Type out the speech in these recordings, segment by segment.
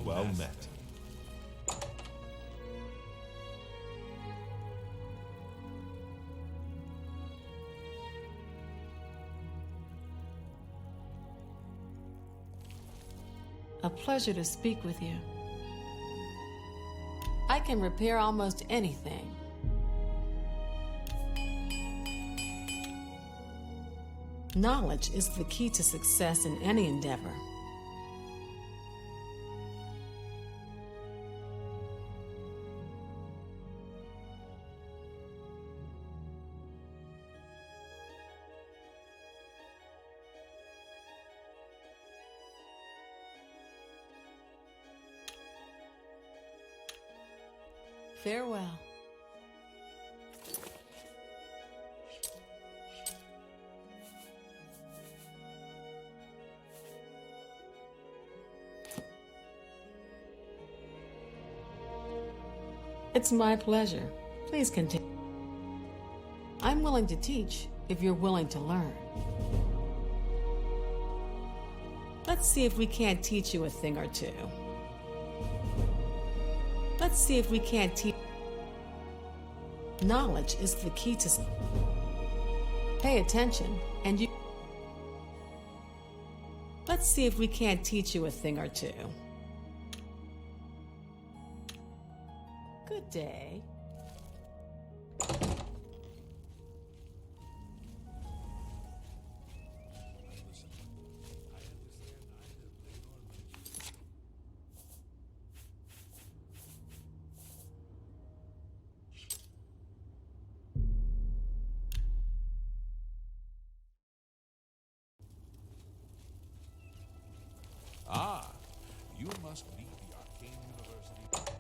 Well met. A pleasure to speak with you. I can repair almost anything. Knowledge is the key to success in any endeavor. Farewell. It's my pleasure. Please continue. I'm willing to teach if you're willing to learn. Let's see if we can't teach you a thing or two. Let's see if we can't teach. Knowledge is the key to. Pay attention, and you. Let's see if we can't teach you a thing or two. Good day. Ah, you must be the Arcane University.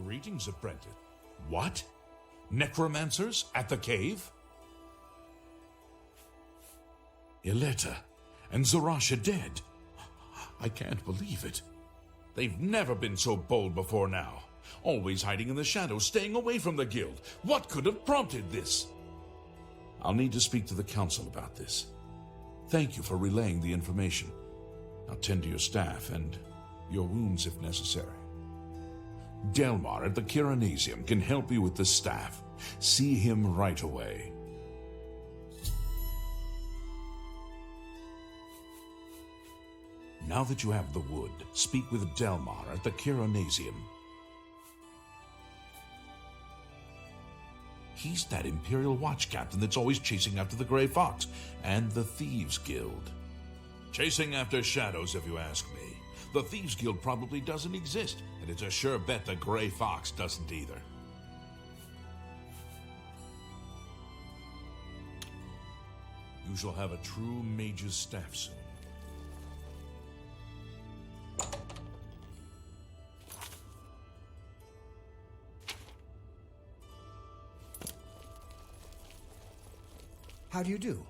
Greetings, apprentice. What? Necromancers at the cave? Ileta and Zarasha dead. I can't believe it. They've never been so bold before now. Always hiding in the shadows, staying away from the guild. What could have prompted this? I'll need to speak to the council about this. Thank you for relaying the information. Now tend to your staff and your wounds if necessary. Delmar at the Cyrodiil can help you with the staff. See him right away. Now that you have the wood, speak with Delmar at the Cyrodiil. He's that Imperial Watch captain that's always chasing after the Grey Fox and the Thieves Guild. Chasing after shadows, if you ask me. The Thieves Guild probably doesn't exist, and it's a sure bet the Grey Fox doesn't either. You shall have a true mage's staff soon. How do you do?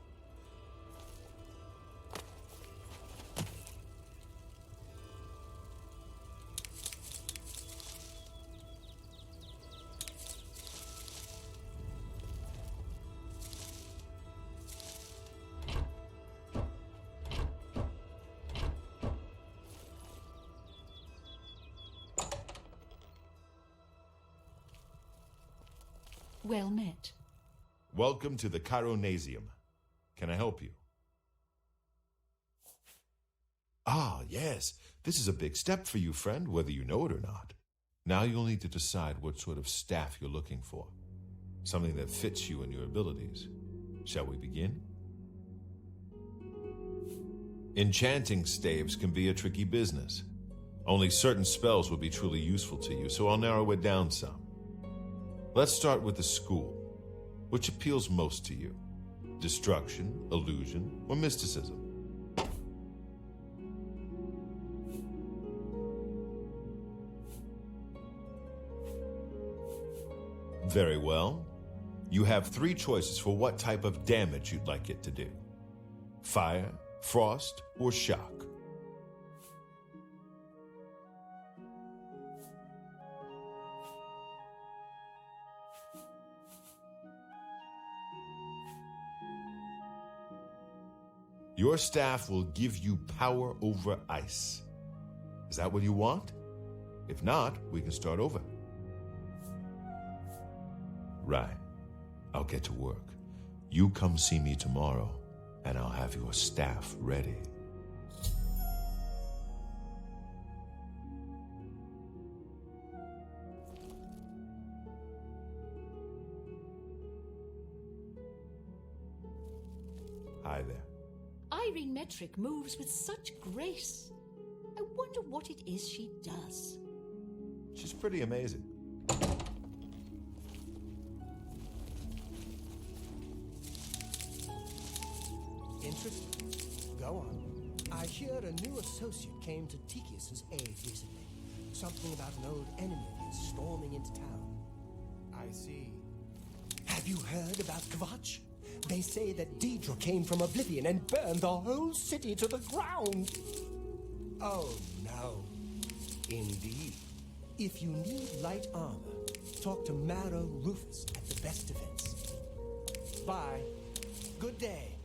Well met. Welcome to the Cyrodiil. Can I help you? Ah, yes. This is a big step for you, friend, whether you know it or not. Now you'll need to decide what sort of staff you're looking for. Something that fits you and your abilities. Shall we begin? Enchanting staves can be a tricky business. Only certain spells will be truly useful to you, so I'll narrow it down some. Let's start with the school. Which appeals most to you? Destruction, illusion, or mysticism? Very well. You have 3 choices for what type of damage you'd like it to do. Fire, frost, or shock. Your staff will give you power over ice. Is that what you want? If not, we can start over. Right. I'll get to work. You come see me tomorrow, and I'll have your staff ready. Hi there. Irene Metric moves with such grace. I wonder what it is she does. She's pretty amazing. Interesting. Go on. I hear a new associate came to Tychius's aid recently. Something about an old enemy of his storming into town. I see. Have you heard about Kvatch? They say that Deidre came from Oblivion and burned the whole city to the ground. Oh, no. Indeed. If you need light armor, talk to Marrow Rufus at the best events. Bye. Good day.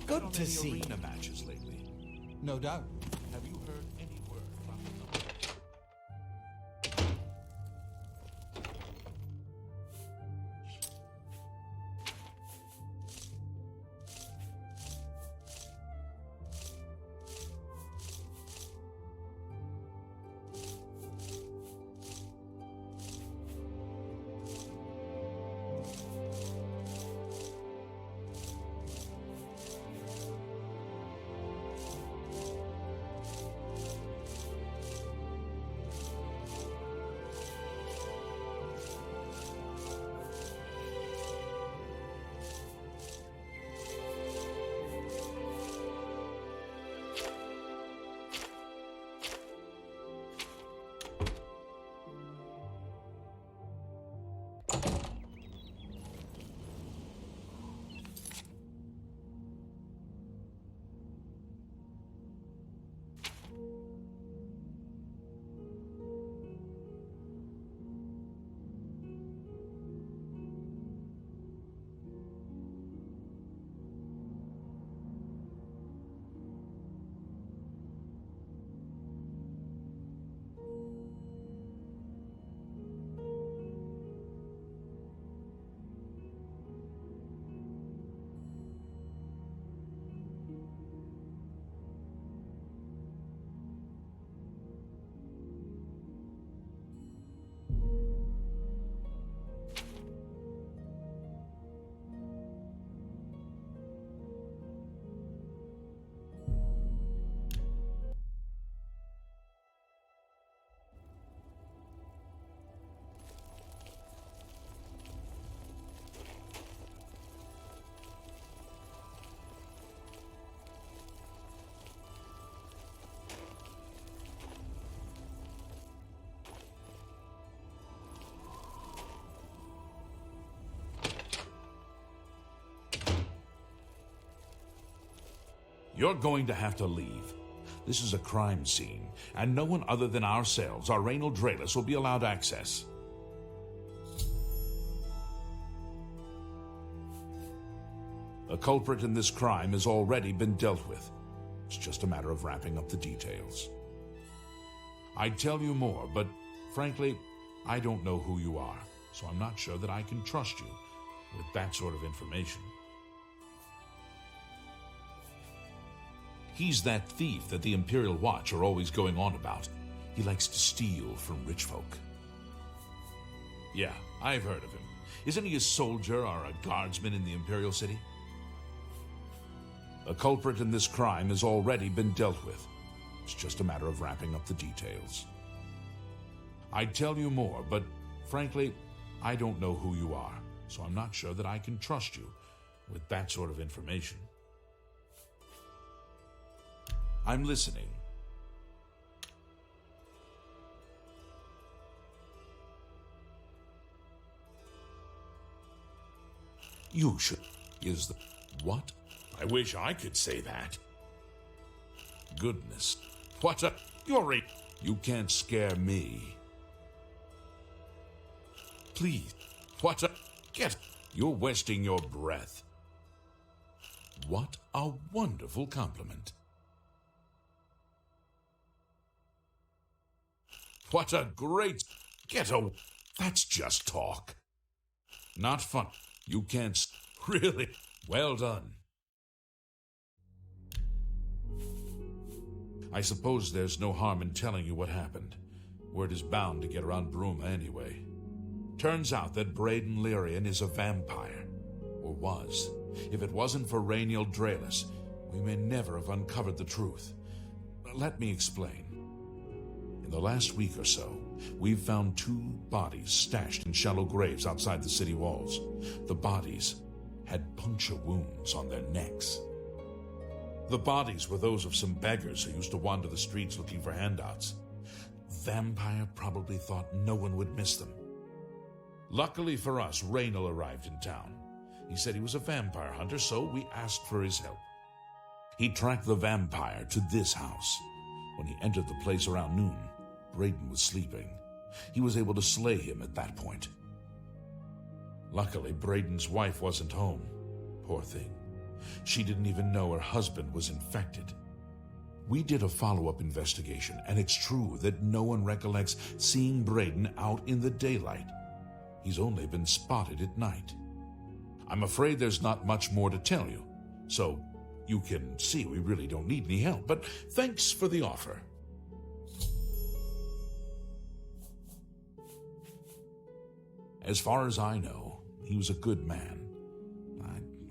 Good to see. Arena matches lately. No doubt. Have you heard any word from them? You're going to have to leave. This is a crime scene, and no one other than ourselves, our Raynal Draelus, will be allowed access. A culprit in this crime has already been dealt with. It's just a matter of wrapping up the details. I'd tell you more, but frankly, I don't know who you are, so I'm not sure that I can trust you with that sort of information. He's that thief that the Imperial Watch are always going on about. He likes to steal from rich folk. Yeah, I've heard of him. Isn't he a soldier or a guardsman in the Imperial City? A culprit in this crime has already been dealt with. It's just a matter of wrapping up the details. I'd tell you more, but frankly, I don't know who you are, so I'm not sure that I can trust you with that sort of information. I'm listening. You should... Is the... What? I wish I could say that. Goodness. What a... You're a... You can't scare me. Please. What a... Get... You're wasting your breath. What a wonderful compliment. What a great... Get a... That's just talk. Not fun. You can't... Really? Well done. I suppose there's no harm in telling you what happened. Word is bound to get around Bruma anyway. Turns out that Braden Lyrian is a vampire. Or was. If it wasn't for Raynal Draelus, we may never have uncovered the truth. Let me explain. In the last week or so, we've found 2 bodies stashed in shallow graves outside the city walls. The bodies had puncture wounds on their necks. The bodies were those of some beggars who used to wander the streets looking for handouts. Vampire probably thought no one would miss them. Luckily for us, Raynal arrived in town. He said he was a vampire hunter, so we asked for his help. He tracked the vampire to this house. When he entered the place around noon, Braden was sleeping. He was able to slay him at that point. Luckily, Braden's wife wasn't home. Poor thing. She didn't even know her husband was infected. We did a follow-up investigation, and it's true that no one recollects seeing Braden out in the daylight. He's only been spotted at night. I'm afraid there's not much more to tell you, so you can see we really don't need any help, but thanks for the offer. As far as I know, he was a good man.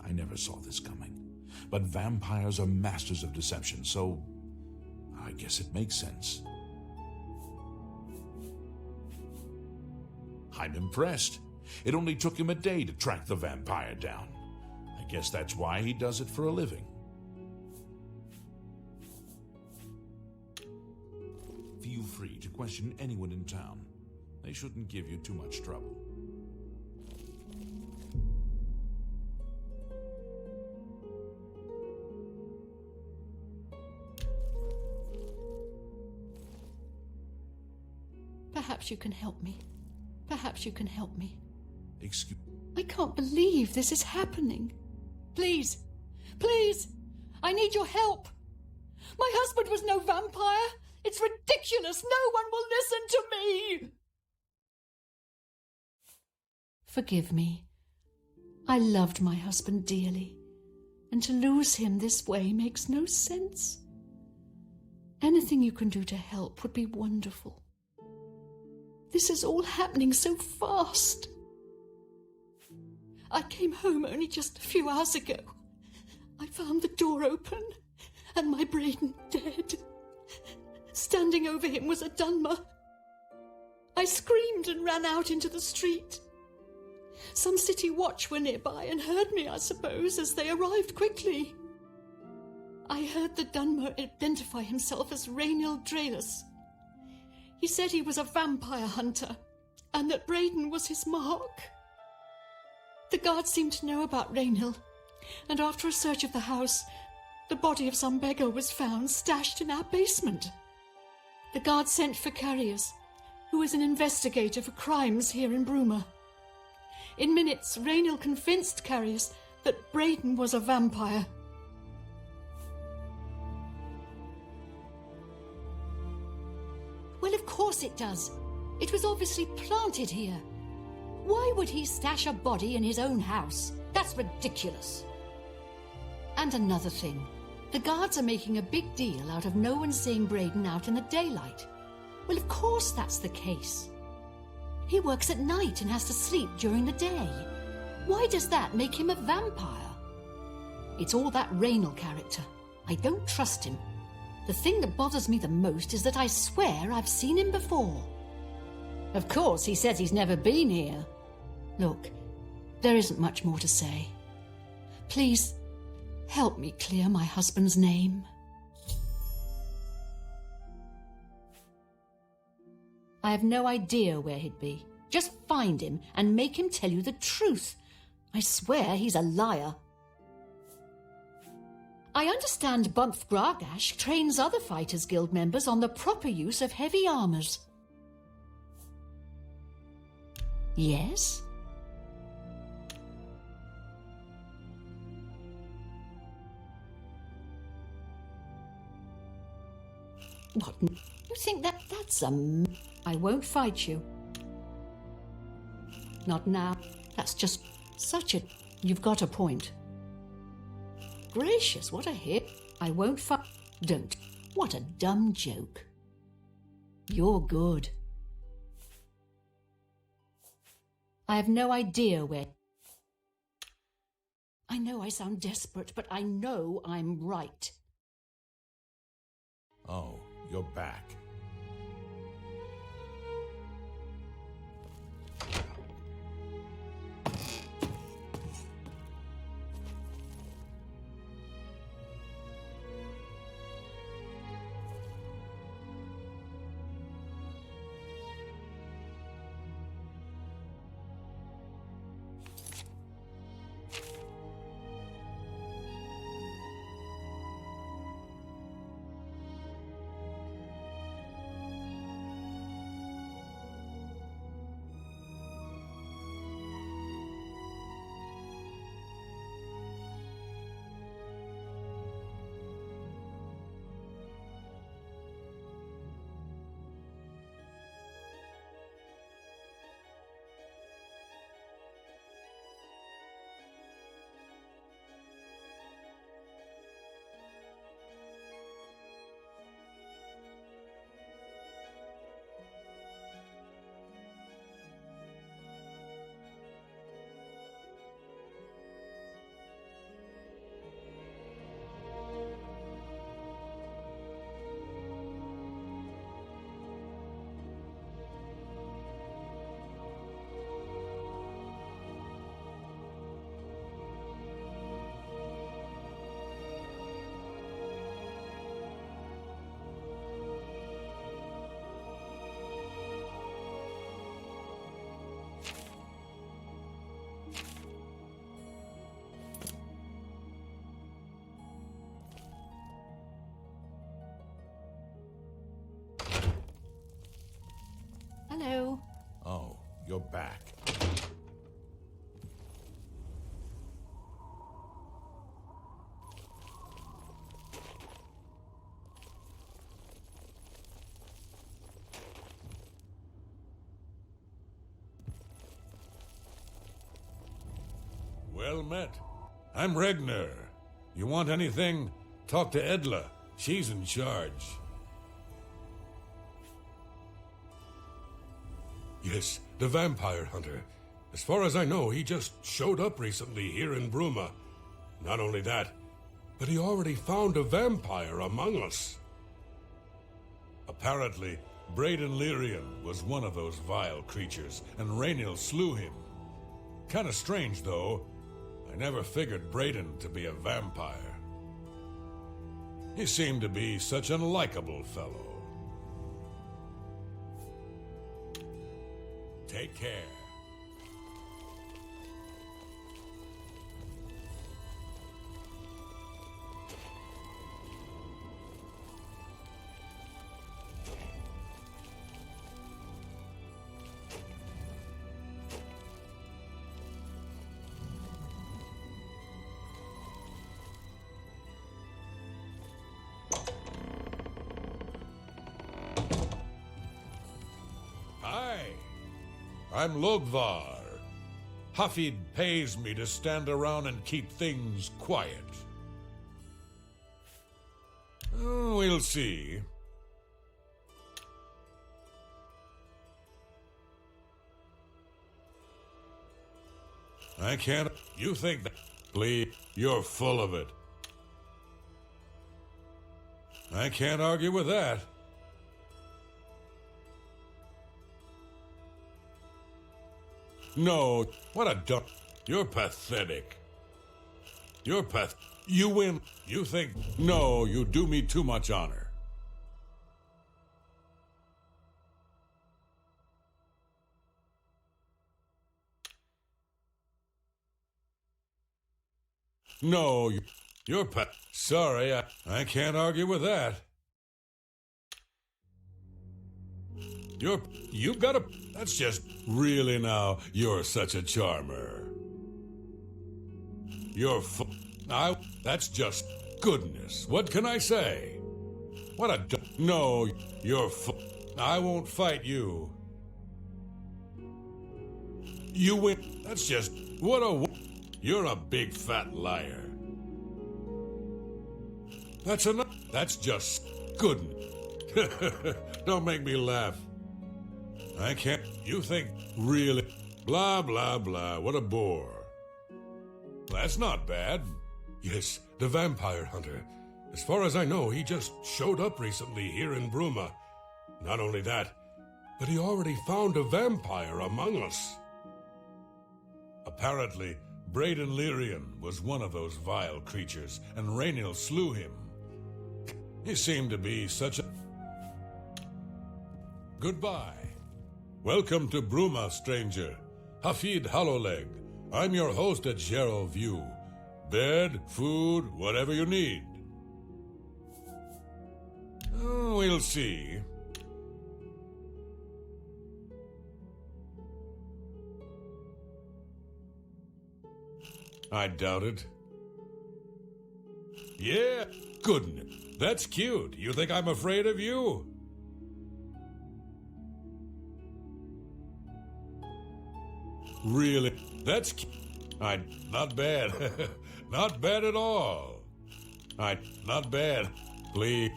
I never saw this coming. But vampires are masters of deception, so I guess it makes sense. I'm impressed. It only took him a day to track the vampire down. I guess that's why he does it for a living. Feel free to question anyone in town. They shouldn't give you too much trouble. Perhaps you can help me. Perhaps you can help me. Excuse... I can't believe this is happening. Please, please, I need your help. My husband was no vampire. It's ridiculous. No one will listen to me. Forgive me. I loved my husband dearly, and to lose him this way makes no sense. Anything you can do to help would be wonderful. This is all happening so fast. I came home only just a few hours ago. I found the door open and my Braden dead. Standing over him was a Dunmer. I screamed and ran out into the street. Some city watch were nearby and heard me, I suppose, as they arrived quickly. I heard the Dunmer identify himself as Raynal Draelus. He said he was a vampire hunter, and that Braden was his mark. The guards seemed to know about Raynal, and after a search of the house, The body of some beggar was found stashed in our basement. The guard sent for Carius, who is an investigator for crimes here in Bruma. In minutes, Rainil convinced Carius that Braden was a vampire. Well, of course it does. It was obviously planted here. Why would he stash a body in his own house? That's ridiculous. And another thing. The guards are making a big deal out of no one seeing Braden out in the daylight. Well, of course that's the case. He works at night and has to sleep during the day. Why does that make him a vampire? It's all that Rainil character. I don't trust him. The thing that bothers me the most is that I swear I've seen him before. Of course, he says he's never been here. Look, there isn't much more to say. Please, help me clear my husband's name. I have no idea where he'd be. Just find him and make him tell you the truth. I swear he's a liar. I understand Bumpf Gragash trains other Fighters Guild members on the proper use of heavy armors. Yes? What? You think that's a... I won't fight you. Not now. That's just such a... You've got a point. Gracious, what a hit. I won't fight... Don't. What a dumb joke. You're good. I have no idea where... I know I sound desperate, but I know I'm right. Oh, you're back. Hello. Oh, you're back. Well met. I'm Regner. You want anything? Talk to Edla. She's in charge. Yes, the vampire hunter. As far as I know, he just showed up recently here in Bruma. Not only that, but he already found a vampire among us. Apparently, Braden Lyrian was one of those vile creatures, and Rainil slew him. Kinda strange, though. I never figured Braden to be a vampire. He seemed to be such an unlikable fellow. Take care. I'm Logvar. Hafid pays me to stand around and keep things quiet. We'll see. I can't... You think that... Please, you're full of it. I can't argue with that. No, what a dumb... You're pathetic. You're You win. You think... No, you do me too much honor. No, you're Sorry, I can't argue with that. You've got a... That's just... Really now, you're such a charmer. That's just goodness. What can I say? What a... No, you're I won't fight you. You win. That's just... What a... You're a big fat liar. That's enough. That's just goodness. Don't make me laugh. I can't... You think... Really? Blah, blah, blah. What a bore. That's not bad. Yes, the vampire hunter. As far as I know, he just showed up recently here in Bruma. Not only that, but he already found a vampire among us. Apparently, Braden Lyrian was one of those vile creatures, and Raynil slew him. He seemed to be such a... Goodbye. Welcome to Bruma, stranger. Hafid Hollowleg. I'm your host at Gerald View. Bed, food, whatever you need. We'll see. I doubt it. Yeah, goodness. That's cute. You think I'm afraid of you? Really? That's cute. Not bad. Not bad at all. Not bad. Please,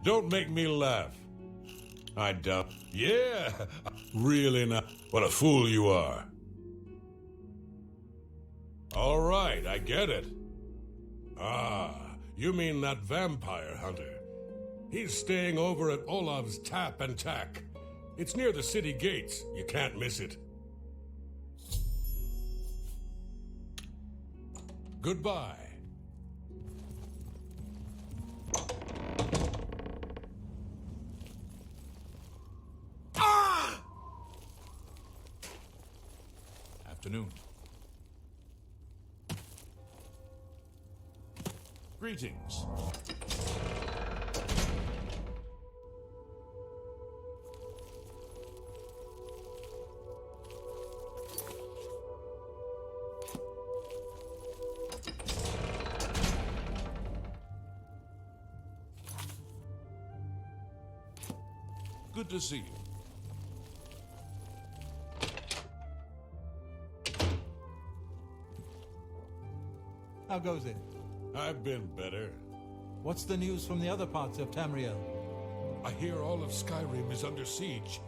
don't make me laugh. I doubt. Yeah, really not. What a fool you are. All right, I get it. Ah, you mean that vampire hunter. He's staying over at Olav's Tap and Tack. It's near the city gates. You can't miss it. Goodbye. Ah! Afternoon. Greetings. Good to see you. How goes it? I've been better. What's the news from the other parts of Tamriel? I hear all of Skyrim is under siege.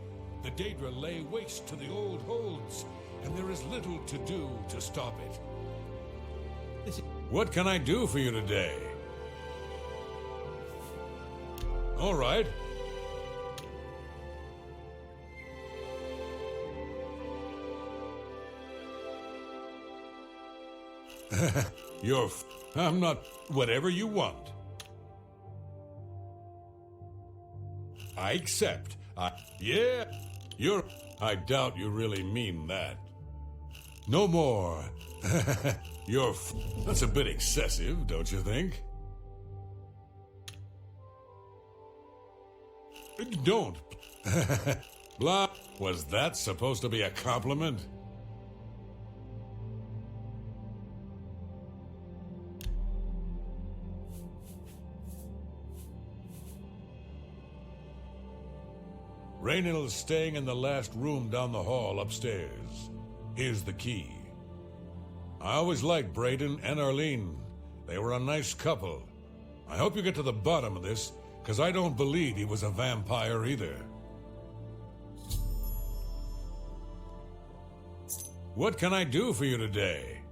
The Daedra lay waste to the old holds, and there is little to do to stop it. What can I do for you today? All right. I'm not... Whatever you want. I accept. Yeah, I doubt you really mean that. No more. That's a bit excessive, don't you think? Don't. Blah. Was that supposed to be a compliment? Raynill's staying in the last room down the hall upstairs. Here's the key. I always liked Braden and Arlene. They were a nice couple. I hope you get to the bottom of this, because I don't believe he was a vampire either. What can I do for you today?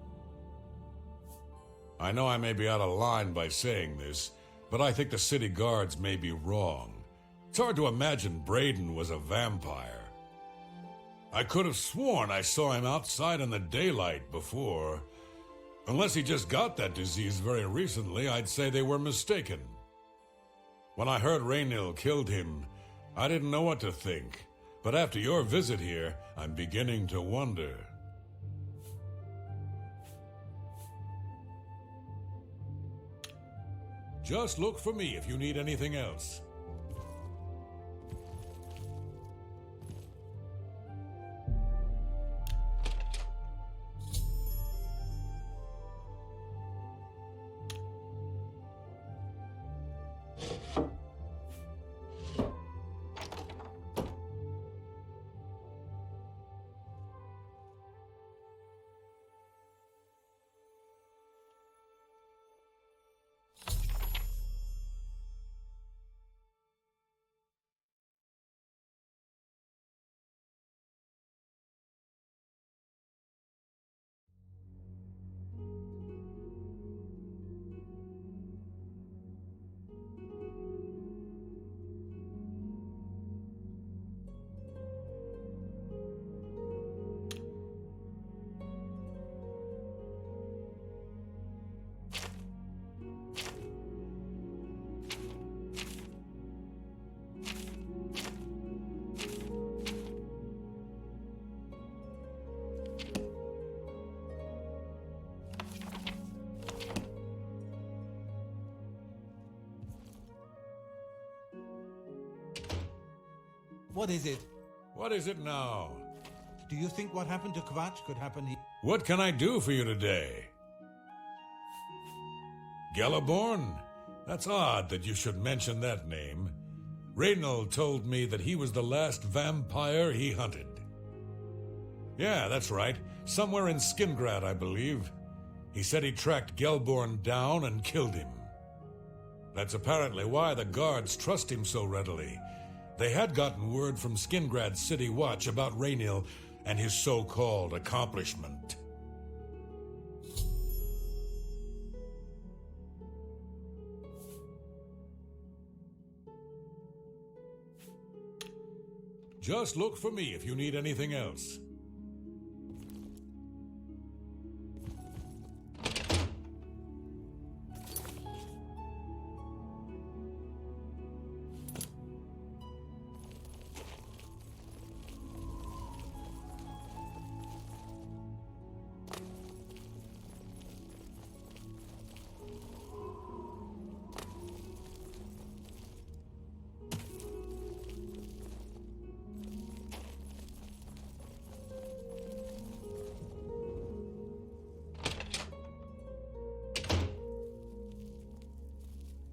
I know I may be out of line by saying this, but I think the city guards may be wrong. It's hard to imagine Braden was a vampire. I could have sworn I saw him outside in the daylight before. Unless he just got that disease very recently, I'd say they were mistaken. When I heard Raynill killed him, I didn't know what to think. But after your visit here, I'm beginning to wonder. Just look for me if you need anything else. What is it? What is it now? Do you think what happened to Kvatch could happen here? What can I do for you today? Gelliborn? That's odd that you should mention that name. Raynill told me that he was the last vampire he hunted. Yeah, that's right. Somewhere in Skingrad, I believe. He said he tracked Gelborn down and killed him. That's apparently why the guards trust him so readily. They had gotten word from Skingrad's City Watch about Raynill and his so-called accomplishment. Just look for me if you need anything else.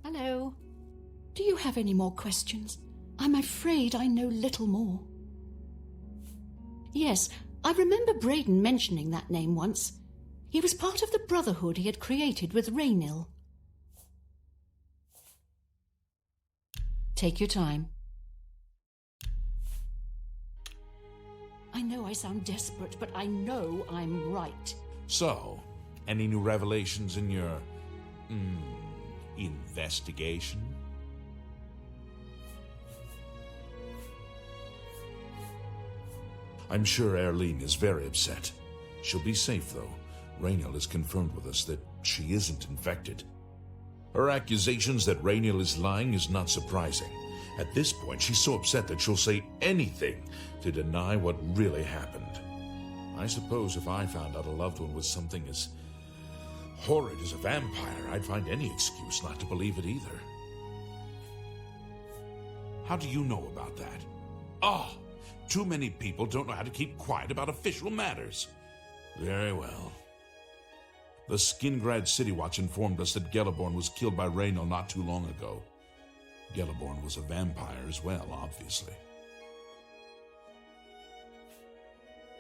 Hello. Do you have any more questions? I'm afraid I know little more. Yes, I remember Braden mentioning that name once. He was part of the brotherhood he had created with Raynill. Take your time. I know I sound desperate, but I know I'm right. So, any new revelations in your investigation? I'm sure Arlene is very upset. She'll be safe, though. Raynill has confirmed with us that she isn't infected. Her accusations that Raynill is lying is not surprising. At this point, she's so upset that she'll say anything to deny what really happened. I suppose if I found out a loved one was something as horrid as a vampire, I'd find any excuse not to believe it either. How do you know about that? Oh, too many people don't know how to keep quiet about official matters. Very well. The Skingrad City Watch informed us that Gelliborn was killed by Raynill not too long ago. Gelliborn was a vampire as well, obviously.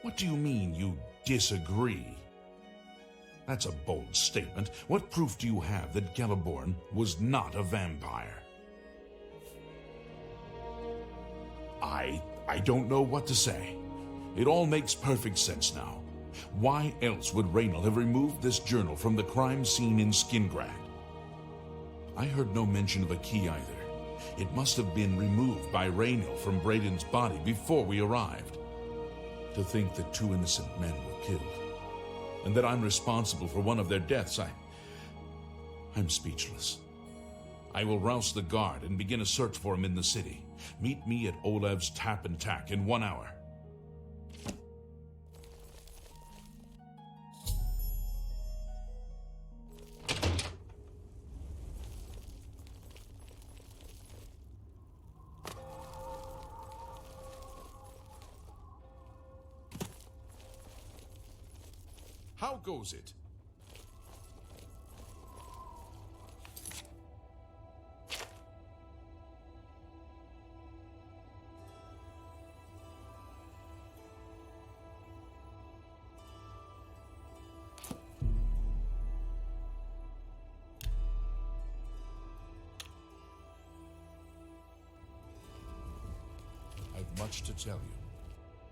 What do you mean, you disagree? That's a bold statement. What proof do you have that Celeborn was not a vampire? I don't know what to say. It all makes perfect sense now. Why else would Raynal have removed this journal from the crime scene in Skingrad? I heard no mention of a key either. It must have been removed by Raynal from Braden's body before we arrived. To think that 2 innocent men were killed, and that I'm responsible for one of their deaths, I'm speechless. I will rouse the guard and begin a search for him in the city. Meet me at Olev's Tap and Tack in 1 hour. How goes it? I've much to tell you.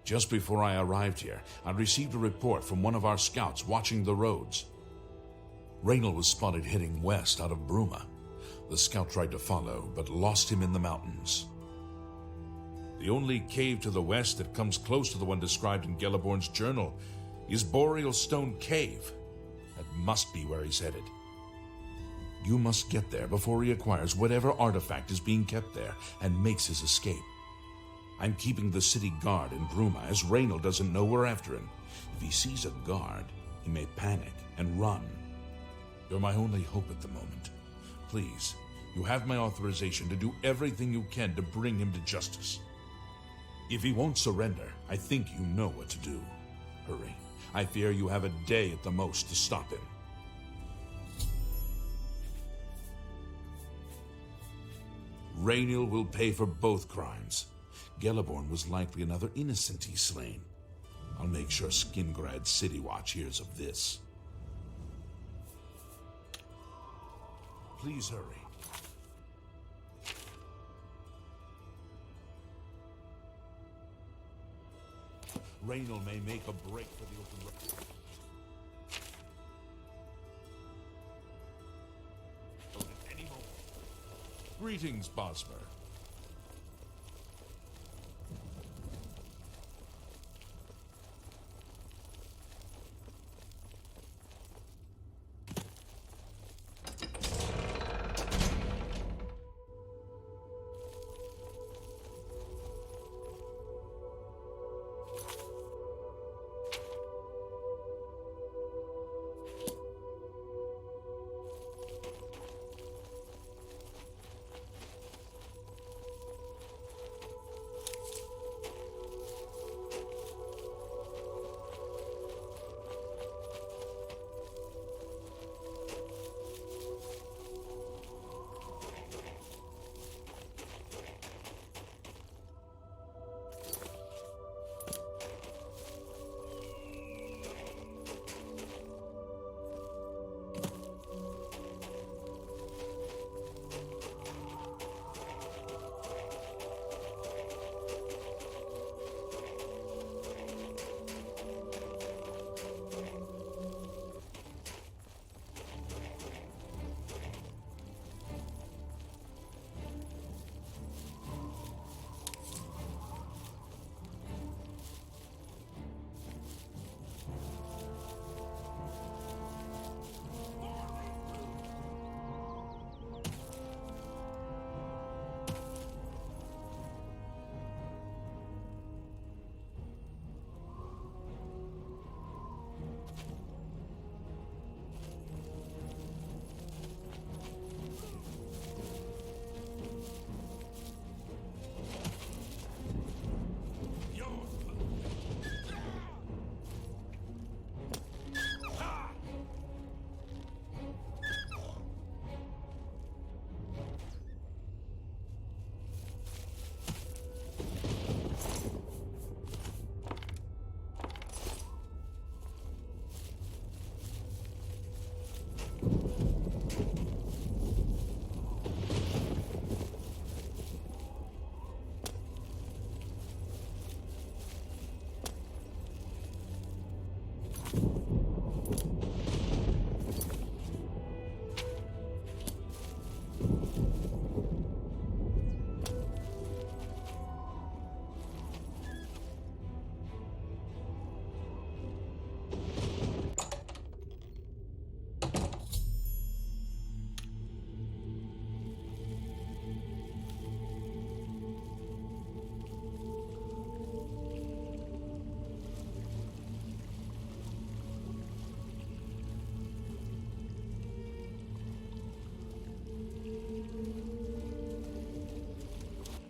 Just before I arrived here, I received a report from one of our scouts watching the roads. Raynal was spotted heading west out of Bruma. The scout tried to follow, but lost him in the mountains. The only cave to the west that comes close to the one described in Celeborn's journal is Boreal Stone Cave. That must be where he's headed. You must get there before he acquires whatever artifact is being kept there and makes his escape. I'm keeping the city guard in Bruma, as Raynal doesn't know we're after him. If he sees a guard, he may panic and run. You're my only hope at the moment. Please, you have my authorization to do everything you can to bring him to justice. If he won't surrender, I think you know what to do. Hurry. I fear you have a day at the most to stop him. Raynal will pay for both crimes. Celeborn was likely another innocent he slain. I'll make sure Skingrad City Watch hears of this. Please hurry. Raynal may make a break for the open road. At any moment. Greetings, Bosmer.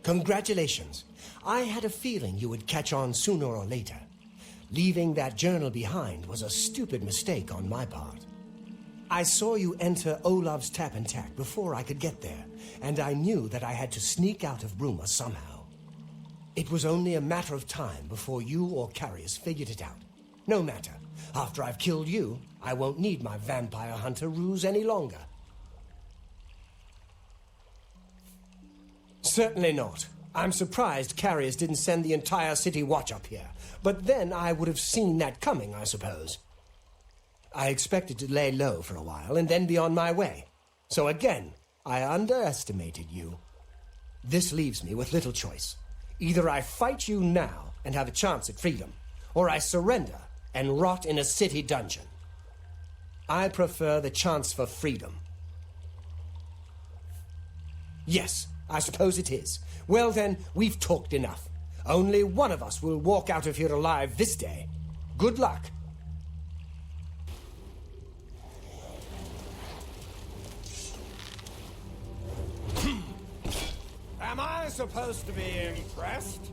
Congratulations. I had a feeling you would catch on sooner or later. Leaving that journal behind was a stupid mistake on my part. I saw you enter Olav's tap and tack before I could get there, and I knew that I had to sneak out of Bruma somehow. It was only a matter of time before you or Carius figured it out. No matter. After I've killed you, I won't need my vampire hunter ruse any longer. Certainly not. I'm surprised Carius didn't send the entire city watch up here. But then I would have seen that coming, I suppose. I expected to lay low for a while and then be on my way. So again, I underestimated you. This leaves me with little choice. Either I fight you now and have a chance at freedom, or I surrender and rot in a city dungeon. I prefer the chance for freedom. Yes, I suppose it is. Well then, we've talked enough. Only one of us will walk out of here alive this day. Good luck. Am I supposed to be impressed?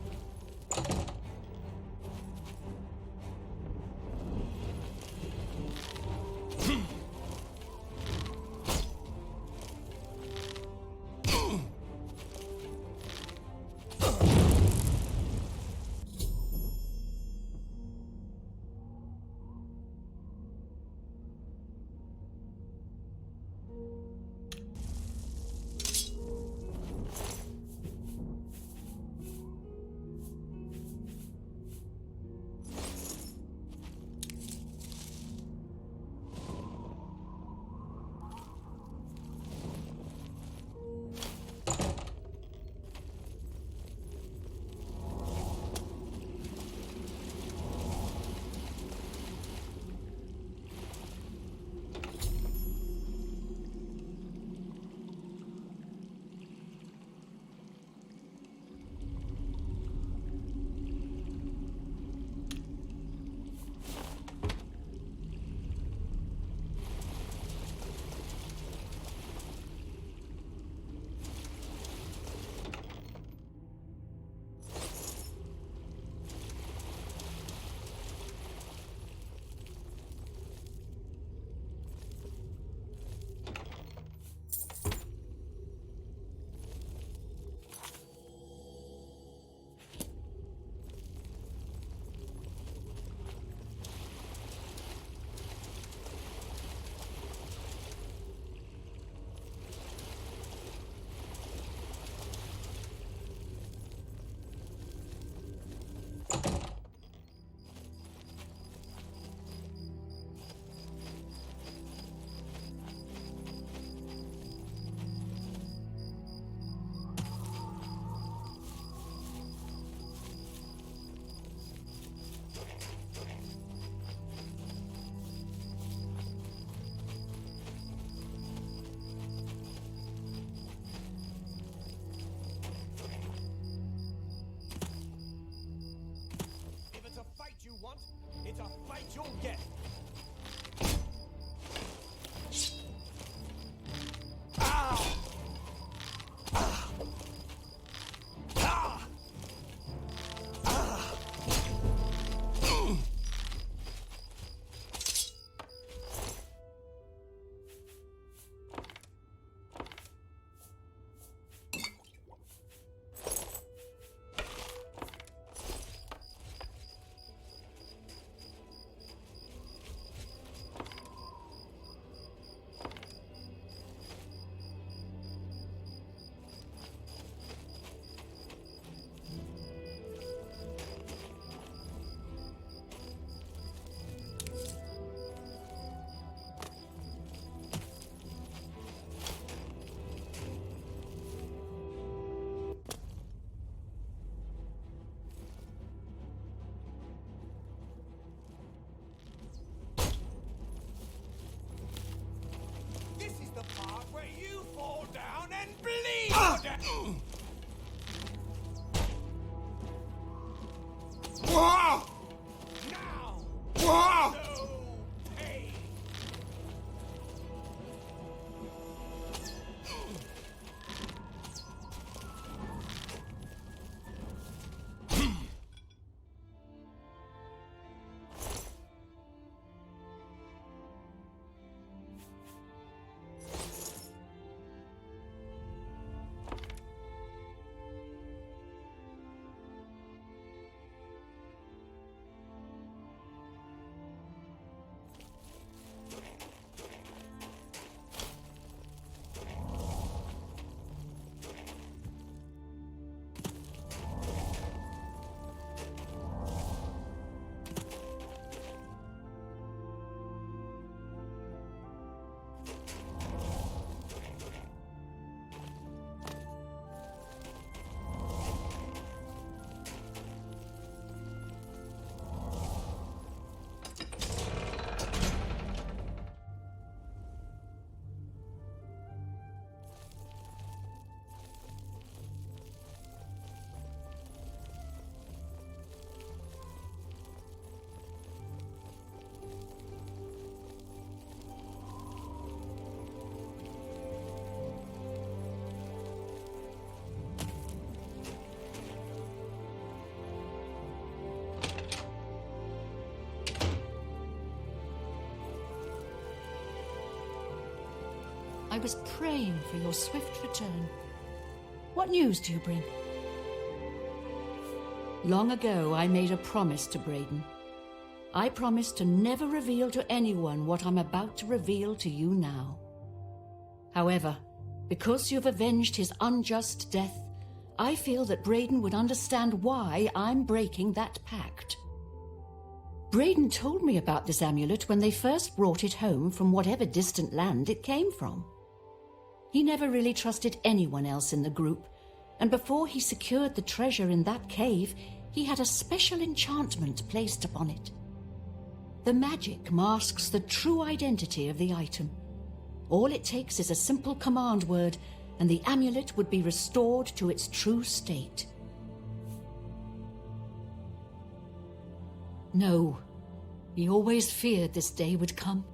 I was praying for your swift return. What news do you bring? Long ago, I made a promise to Braden. I promised to never reveal to anyone what I'm about to reveal to you now. However, because you've avenged his unjust death, I feel that Braden would understand why I'm breaking that pact. Braden told me about this amulet when they first brought it home from whatever distant land it came from. He never really trusted anyone else in the group, and before he secured the treasure in that cave, he had a special enchantment placed upon it. The magic masks the true identity of the item. All it takes is a simple command word, and the amulet would be restored to its true state. No, he always feared this day would come.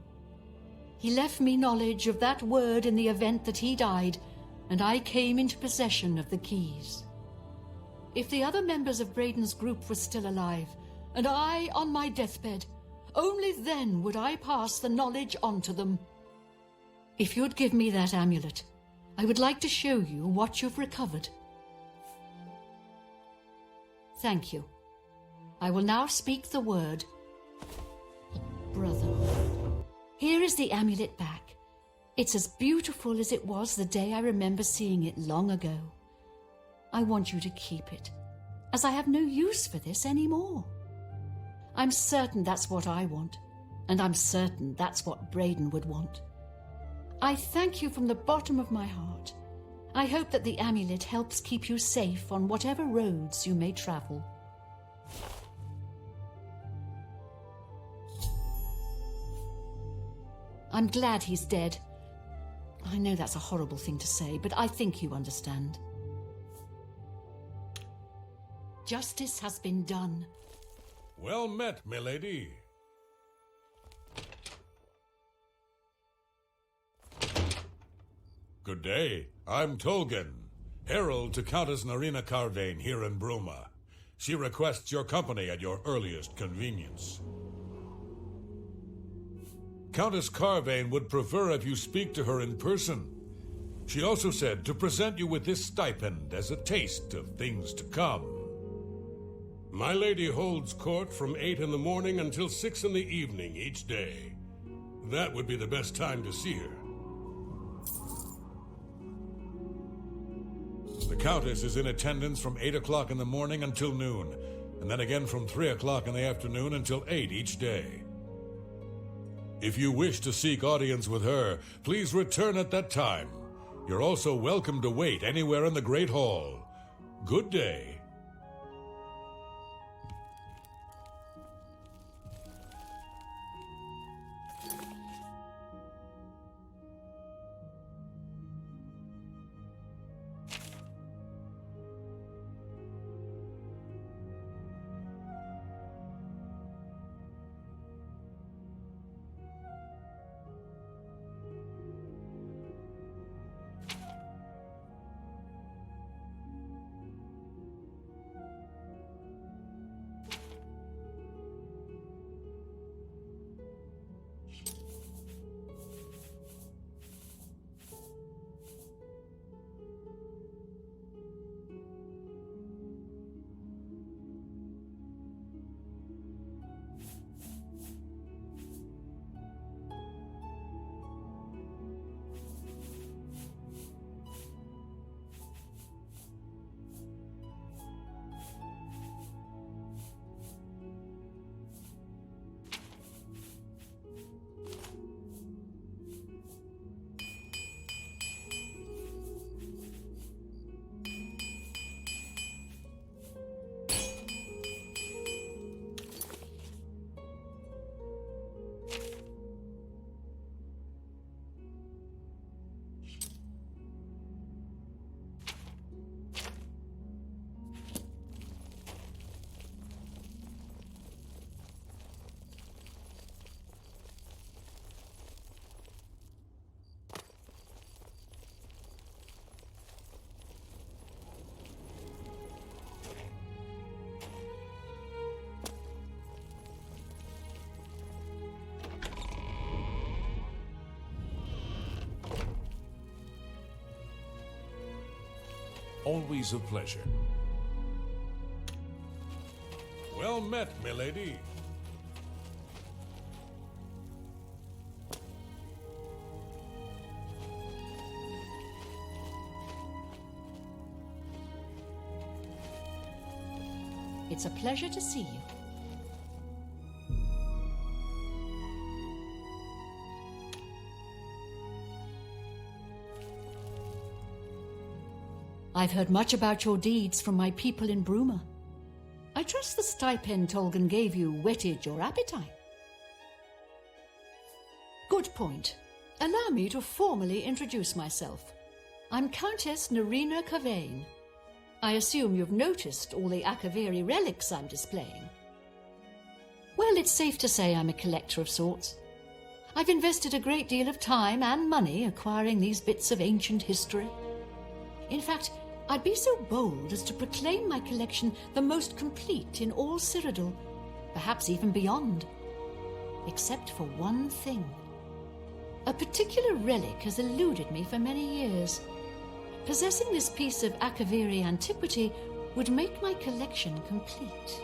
He left me knowledge of that word in the event that he died, and I came into possession of the keys. If the other members of Braden's group were still alive, and I on my deathbed, only then would I pass the knowledge on to them. If you'd give me that amulet, I would like to show you what you've recovered. Thank you. I will now speak the word, brother. Here is the amulet back. It's as beautiful as it was the day I remember seeing it long ago. I want you to keep it, as I have no use for this anymore. I'm certain that's what I want, and I'm certain that's what Braden would want. I thank you from the bottom of my heart. I hope that the amulet helps keep you safe on whatever roads you may travel. I'm glad he's dead. I know that's a horrible thing to say, but I think you understand. Justice has been done. Well met, milady. Good day. I'm Tolgan, herald to Countess Narina Carvane here in Bruma. She requests your company at your earliest convenience. Countess Carvane would prefer if you speak to her in person. She also said to present you with this stipend as a taste of things to come. My lady holds court from 8 in the morning until 6 in the evening each day. That would be the best time to see her. The Countess is in attendance from 8 o'clock in the morning until noon, and then again from 3 o'clock in the afternoon until 8 each day. If you wish to seek audience with her, please return at that time. You're also welcome to wait anywhere in the Great Hall. Good day. Always a pleasure. Well met, milady. It's a pleasure to see you. I've heard much about your deeds from my people in Bruma. I trust the stipend Tolgan gave you whetted your appetite. Good point. Allow me to formally introduce myself. I'm Countess Nerina Cavain. I assume you've noticed all the Akaviri relics I'm displaying. Well, it's safe to say I'm a collector of sorts. I've invested a great deal of time and money acquiring these bits of ancient history. In fact, I'd be so bold as to proclaim my collection the most complete in all Cyrodiil, perhaps even beyond. Except for one thing. A particular relic has eluded me for many years. Possessing this piece of Akaviri antiquity would make my collection complete.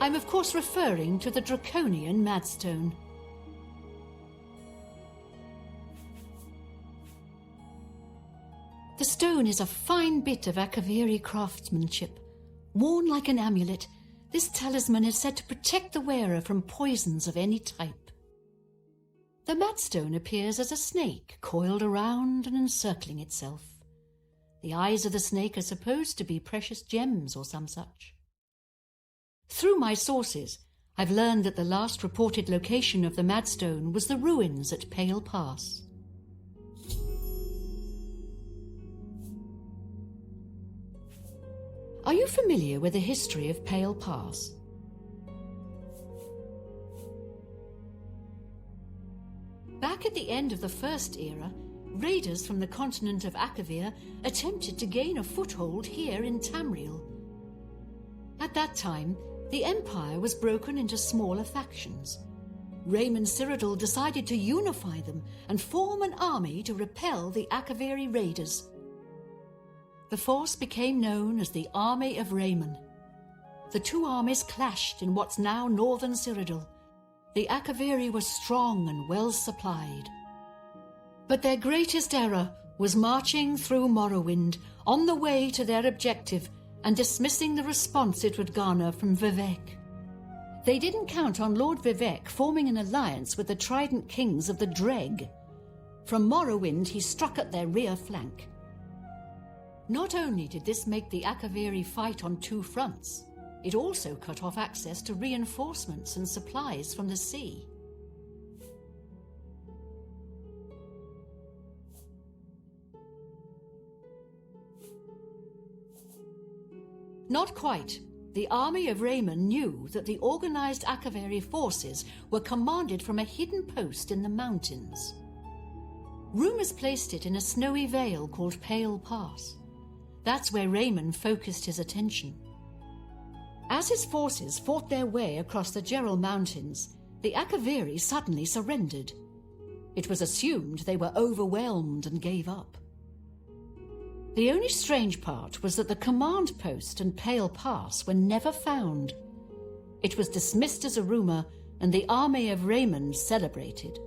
I'm of course referring to the Draconian Madstone. The stone is a fine bit of Akaviri craftsmanship. Worn like an amulet, this talisman is said to protect the wearer from poisons of any type. The Madstone appears as a snake coiled around and encircling itself. The eyes of the snake are supposed to be precious gems or some such. Through my sources, I've learned that the last reported location of the Madstone was the ruins at Pale Pass. Are you familiar with the history of Pale Pass? Back at the end of the First Era, raiders from the continent of Akavir attempted to gain a foothold here in Tamriel. At that time, the Empire was broken into smaller factions. Raymond Cyrodiil decided to unify them and form an army to repel the Akaviri raiders. The force became known as the Army of Raymond. The two armies clashed in what's now northern Cyrodiil. The Akaviri were strong and well supplied. But their greatest error was marching through Morrowind on the way to their objective and dismissing the response it would garner from Vivek. They didn't count on Lord Vivek forming an alliance with the Trident Kings of the Dreg. From Morrowind he struck at their rear flank. Not only did this make the Akaviri fight on two fronts, it also cut off access to reinforcements and supplies from the sea. Not quite. The army of Raymond knew that the organized Akaviri forces were commanded from a hidden post in the mountains. Rumors placed it in a snowy vale called Pale Pass. That's where Raymond focused his attention. As his forces fought their way across the Gerald Mountains, the Akaviri suddenly surrendered. It was assumed they were overwhelmed and gave up. The only strange part was that the command post and Pale Pass were never found. It was dismissed as a rumor, and the army of Raymond celebrated.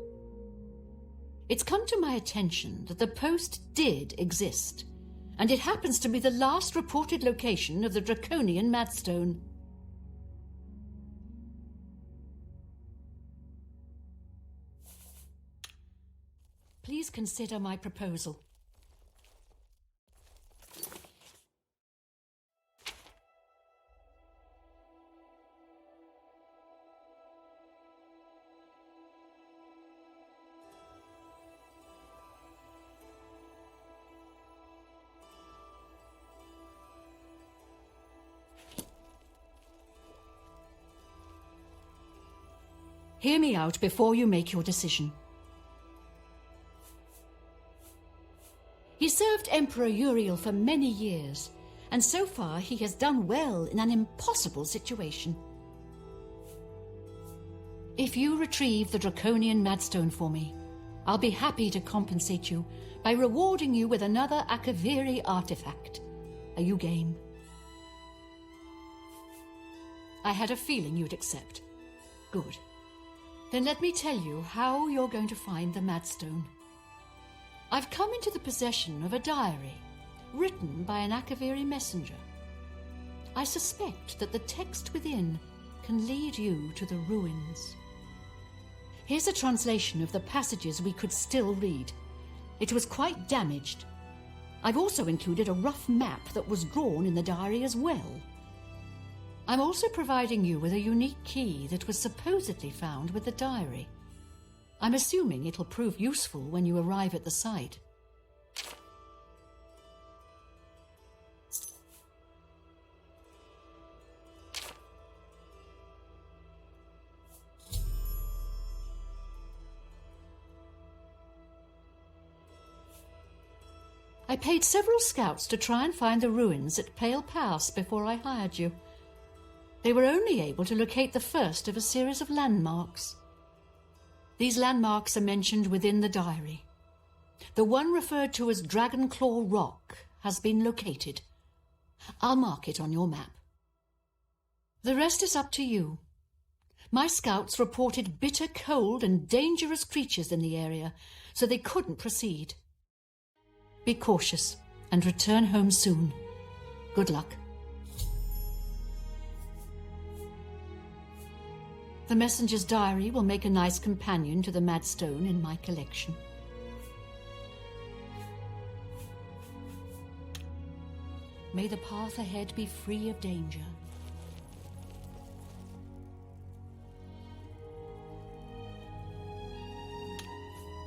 It's come to my attention that the post did exist, and it happens to be the last reported location of the Draconian Madstone. Please consider my proposal. Hear me out before you make your decision. He served Emperor Uriel for many years, and so far he has done well in an impossible situation. If you retrieve the Draconian Madstone for me, I'll be happy to compensate you by rewarding you with another Akaviri artifact. Are you game? I had a feeling you'd accept. Good. Then let me tell you how you're going to find the Madstone. I've come into the possession of a diary, written by an Akaviri messenger. I suspect that the text within can lead you to the ruins. Here's a translation of the passages we could still read. It was quite damaged. I've also included a rough map that was drawn in the diary as well. I'm also providing you with a unique key that was supposedly found with the diary. I'm assuming it'll prove useful when you arrive at the site. I paid several scouts to try and find the ruins at Pale Pass before I hired you. They were only able to locate the first of a series of landmarks. These landmarks are mentioned within the diary. The one referred to as Dragonclaw Rock has been located. I'll mark it on your map. The rest is up to you. My scouts reported bitter cold and dangerous creatures in the area, so they couldn't proceed. Be cautious and return home soon. Good luck. The messenger's diary will make a nice companion to the Madstone in my collection. May the path ahead be free of danger.